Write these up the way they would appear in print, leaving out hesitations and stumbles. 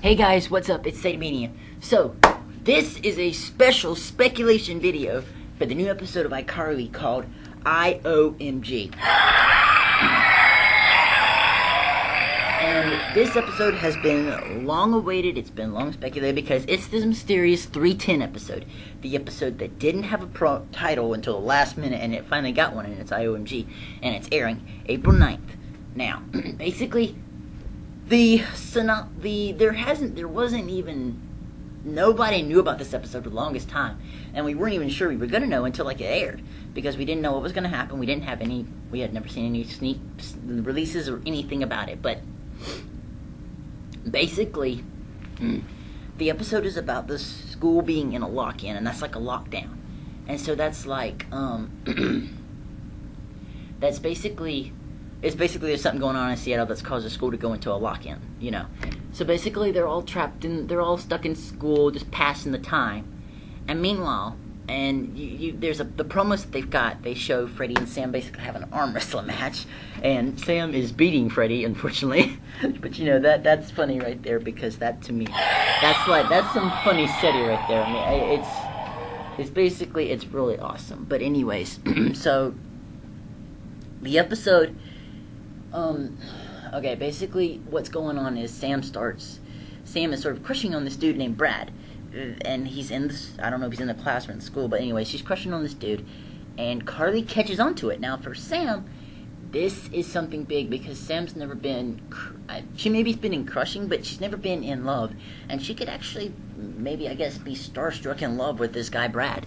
Hey guys, what's up? It's Sadamania. So, this is a special speculation video for the new episode of iCarly called iOMG. And this episode has been long awaited, it's been long speculated because it's the mysterious 310 episode. The episode that didn't have a title until the last minute and it finally got one, and it's iOMG. And it's airing April 9th. Now, basically, there wasn't even, nobody knew about this episode for the longest time, and we weren't even sure we were gonna know until it aired, because we didn't know what was gonna happen. We had never seen any sneak releases or anything about it. But basically, the episode is about the school being in a lock-in, and that's like a lockdown, and so that's like that's basically. It's basically there's something going on in Seattle that's caused the school to go into a lock-in, you know. So basically they're all stuck in school, just passing the time. And meanwhile, and the promos that they've got, they show Freddie and Sam basically have an arm wrestling match, and Sam is beating Freddie, unfortunately. But you know, that's funny right there, because that, to me, that's some funny setting right there. I mean, it's basically, it's really awesome. But anyways, so the episode. Okay, basically what's going on is Sam is sort of crushing on this dude named Brad, and he's in this, I don't know if he's in the class or in school, but anyway, she's crushing on this dude, and Carly catches on to it. Now for Sam, this is something big, because Sam's never been, she maybe's been in crushing, but she's never been in love, and she could actually, maybe, I guess, be starstruck in love with this guy Brad.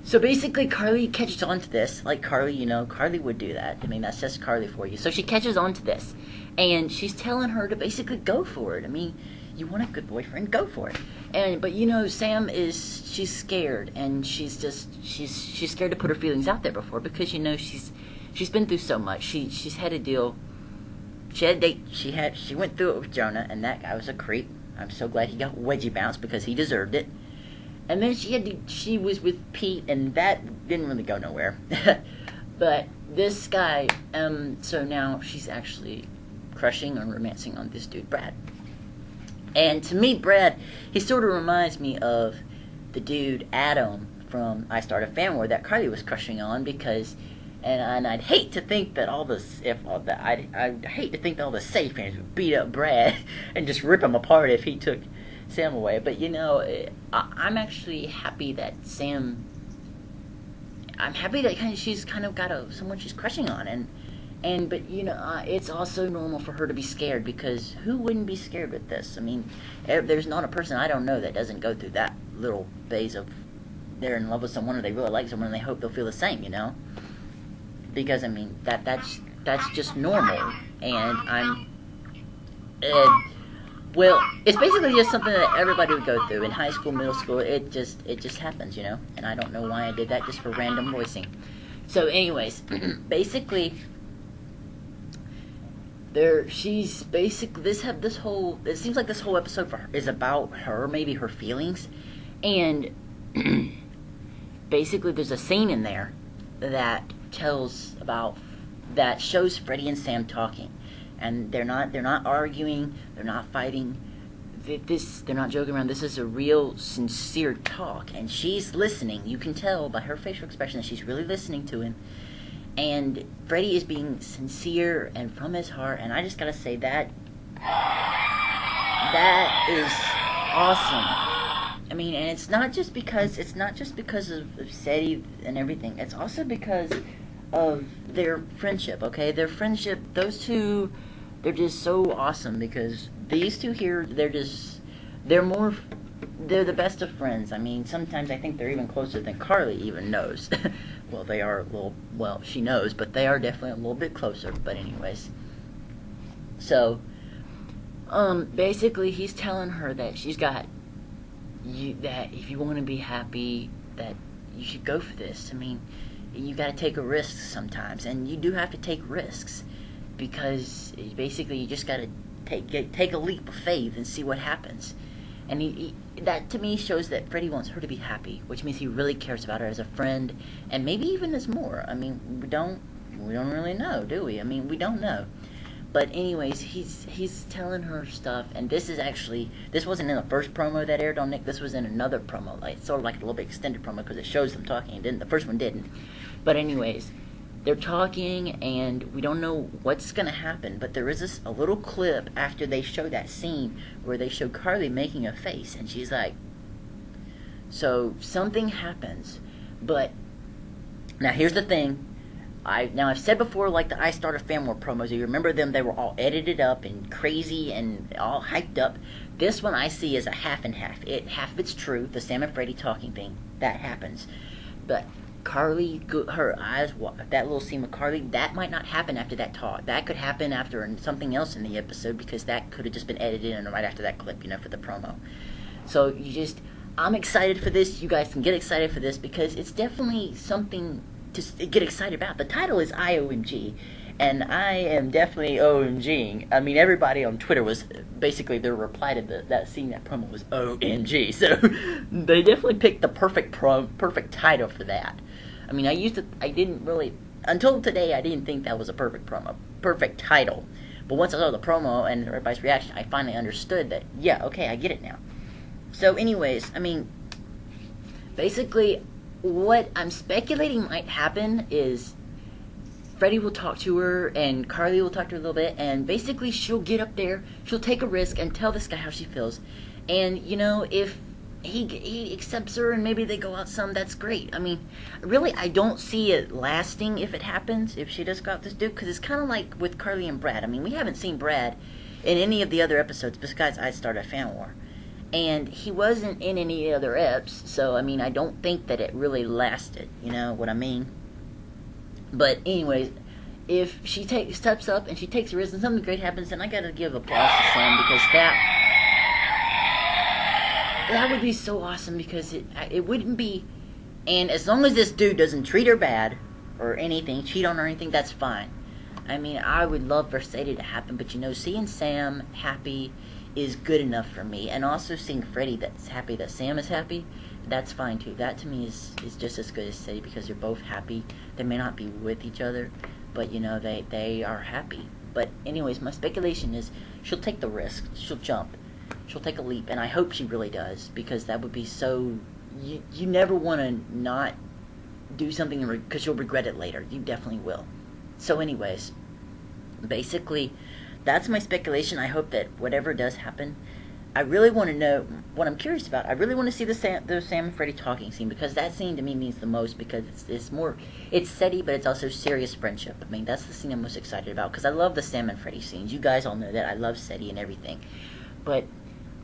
So basically, Carly catches on to this, like Carly, you know, Carly would do that. I mean, that's just Carly for you. So she catches on to this, and she's telling her to basically go for it. I mean, you want a good boyfriend, go for it. But you know, Sam she's scared, and she's scared to put her feelings out there before, because you know she's been through so much. She's had a deal. She went through it with Jonah, and that guy was a creep. I'm so glad he got wedgie bounced, because he deserved it. And then she was with Pete, and that didn't really go nowhere. But this guy, so now she's actually crushing and romancing on this dude, Brad. And to me, Brad, he sort of reminds me of the dude, Adam, from I Started a Fan War that Carly was crushing on, because, and I'd hate to think that I'd hate to think that all the Say fans would beat up Brad and just rip him apart if he took Sam away. But you know, I'm actually happy that I'm happy that she's kind of got someone she's crushing on, but you know, it's also normal for her to be scared, because who wouldn't be scared with this? I mean, there's not a person I don't know that doesn't go through that little phase of they're in love with someone, or they really like someone, and they hope they'll feel the same, you know? Because I mean, that's just normal, and well, it's basically just something that everybody would go through in high school, middle school. It just happens, you know. And I don't know why I did that, just for random voicing. So, anyways, basically, it seems like this whole episode for her is about her, maybe her feelings, and basically, there's a scene in there that shows Freddie and Sam talking. And they're not arguing, they're not fighting, they're not joking around. This is a real, sincere talk, and she's listening. You can tell by her facial expression that she's really listening to him. And Freddie is being sincere and from his heart, and I just gotta say that is awesome. I mean, and it's not just because of Sadie and everything. It's also because of their friendship, okay? Their friendship, those two, they're just so awesome, because these two here, they're the best of friends. I mean, sometimes I think they're even closer than Carly even knows. Well, she knows, but they are definitely a little bit closer. But anyways, so, basically he's telling her that that if you want to be happy, that you should go for this. I mean, you got to take a risk sometimes, and you do have to take risks, because basically you just got to take a leap of faith and see what happens. And that to me shows that Freddie wants her to be happy, which means he really cares about her as a friend, and maybe even as more. I mean, we don't really know, do we? I mean, we don't know. But anyways, he's telling her stuff, and this wasn't in the first promo that aired on Nick. This was in another promo, like sort of like a little bit extended promo because it shows them talking. It didn't, the first one didn't. But anyways, they're talking, and we don't know what's gonna happen. But there is a little clip after they show that scene where they show Carly making a face, and she's like, so something happens. But now here's the thing. I've said before, like the I Started Fan War promos, you remember them, they were all edited up and crazy and all hyped up. This one I see as a half and half. Half of it's true, the Sam and Freddie talking thing, that happens. But Carly, her eyes, that little scene with Carly, that might not happen after that talk. That could happen after something else in the episode, because that could have just been edited in right after that clip, for the promo. So I'm excited for this. You guys can get excited for this, because it's definitely something to get excited about. The title is iOMG, and I am definitely OMGing. I mean, everybody on Twitter was basically, their reply to that scene, that promo was OMG. So they definitely picked the perfect title for that. I mean, I didn't really, until today, I didn't think that was a perfect title. But once I saw the promo and everybody's reaction, I finally understood that, yeah, okay, I get it now. So anyways, I mean, basically, what I'm speculating might happen is Freddie will talk to her, and Carly will talk to her a little bit, and basically she'll get up there, she'll take a risk and tell this guy how she feels. And, if he accepts her and maybe they go out some, that's great. I mean, really, I don't see it lasting if it happens, if she does go out with this dude, because it's kind of like with Carly and Brad. I mean, we haven't seen Brad in any of the other episodes besides I Started a Fan War. And he wasn't in any other eps, so, I mean, I don't think that it really lasted, you know what I mean? But anyways, if she steps up and she takes a risk and something great happens, then I gotta give applause to Sam, because that would be so awesome, because it wouldn't be, and as long as this dude doesn't treat her bad, or anything, cheat on her or anything, that's fine. I mean, I would love for Sadie to happen, but seeing Sam happy is good enough for me, and also seeing Freddie that's happy that Sam is happy, that's fine too. That to me is just as good as Sadie, because they're both happy. They may not be with each other, but they are happy. But anyways, my speculation is she'll take the risk, she'll jump, she'll take a leap, and I hope she really does, because that would be so, you never want to not do something because you'll regret it later. You definitely will. So anyways, basically, that's my speculation. I hope that whatever does happen, I really want to know what I'm curious about. I really want to see the Sam and Freddie talking scene, because that scene to me means the most, because it's steady, but it's also serious friendship. I mean, that's the scene I'm most excited about, because I love the Sam and Freddie scenes. You guys all know that. I love Sadie and everything. But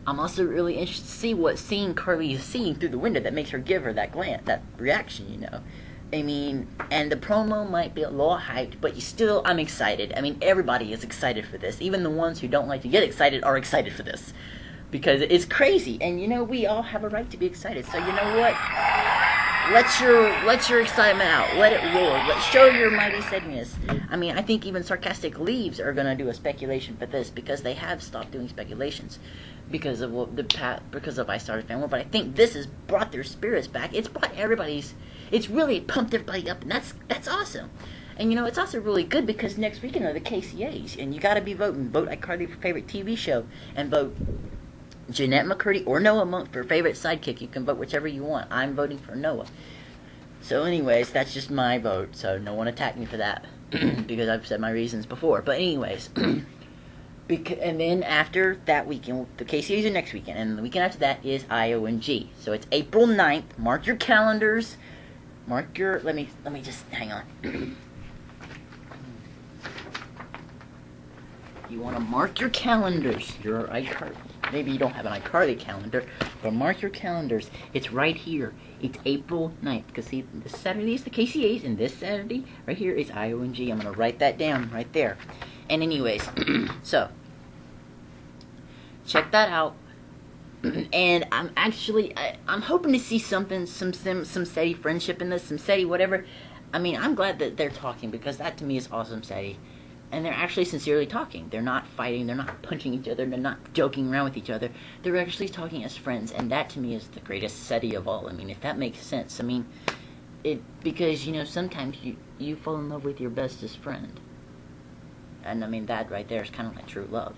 I'm also really interested to see what scene Carly is seeing through the window that makes her give her that glance, that reaction, I mean, and the promo might be a little hyped, but I'm excited. I mean, everybody is excited for this. Even the ones who don't like to get excited are excited for this, because it's crazy, and we all have a right to be excited. So you know what? Let your excitement out. Let it roar. Let's show your mighty steadiness. I mean, I think even Sarcastic Leaves are gonna do a speculation for this, because they have stopped doing speculations because of I Started Fan War. But I think this has brought their spirits back. It's brought it's really pumped everybody up, and that's awesome. And it's also really good, because next weekend are the KCAs, and you gotta be voting. Vote iCarly for favorite TV show, and vote Jeanette McCurdy or Noah Monk for favorite sidekick. You can vote whichever you want. I'm voting for Noah. So anyways, that's just my vote, so no one attack me for that, because I've said my reasons before. But anyways, and then after that weekend, the KCAs are next weekend, and the weekend after that is iOMG. So it's April 9th. Mark your calendars. Let me just, hang on. You want to mark your calendars. Your iCarly. Maybe you don't have an iCarly calendar, but mark your calendars. It's right here. It's April 9th. Because see, this Saturday is the KCAs, and this Saturday, right here, is iOMG. I'm going to write that down right there. And anyways, so, check that out. And I'm hoping to see some steady friendship in this, some steady whatever. I mean, I'm glad that they're talking, because that to me is awesome, steady. And they're actually sincerely talking. They're not fighting, they're not punching each other, they're not joking around with each other. They're actually talking as friends, and that to me is the greatest steady of all. I mean, if that makes sense. I mean, because, sometimes you fall in love with your bestest friend. And I mean, that right there is kind of like true love.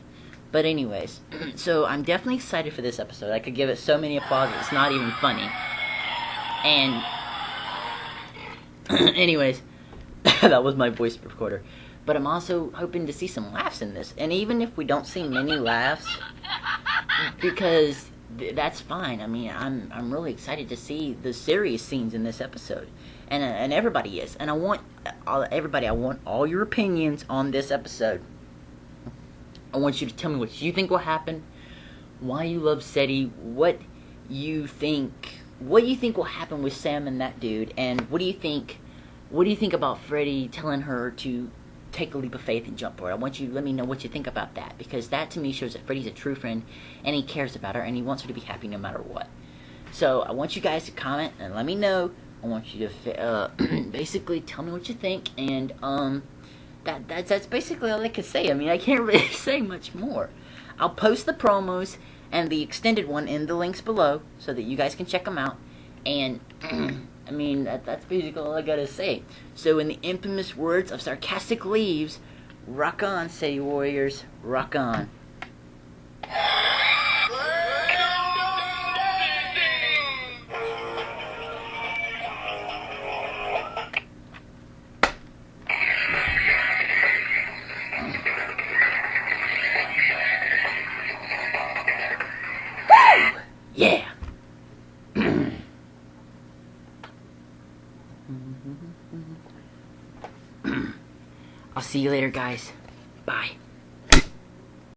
But anyways, so I'm definitely excited for this episode. I could give it so many applause, it's not even funny. And anyways, that was my voice recorder. But I'm also hoping to see some laughs in this. And even if we don't see many laughs, because that's fine. I mean, I'm really excited to see the serious scenes in this episode. And everybody is. And I want all your opinions on this episode. I want you to tell me what you think will happen, why you love Seti, what you think will happen with Sam and that dude, and what do you think about Freddy telling her to take a leap of faith and jump for it? I want you to let me know what you think about that, because that to me shows that Freddy's a true friend and he cares about her and he wants her to be happy no matter what. So I want you guys to comment and let me know. I want you to basically tell me what you think, and that's basically all I can say. I mean, I can't really say much more. I'll post the promos and the extended one in the links below so that you guys can check them out. And I mean, that's basically all I gotta say. So in the infamous words of Sarcastic Leaves, rock on, Seti Warriors, rock on. Yeah. I'll see you later, guys. Bye.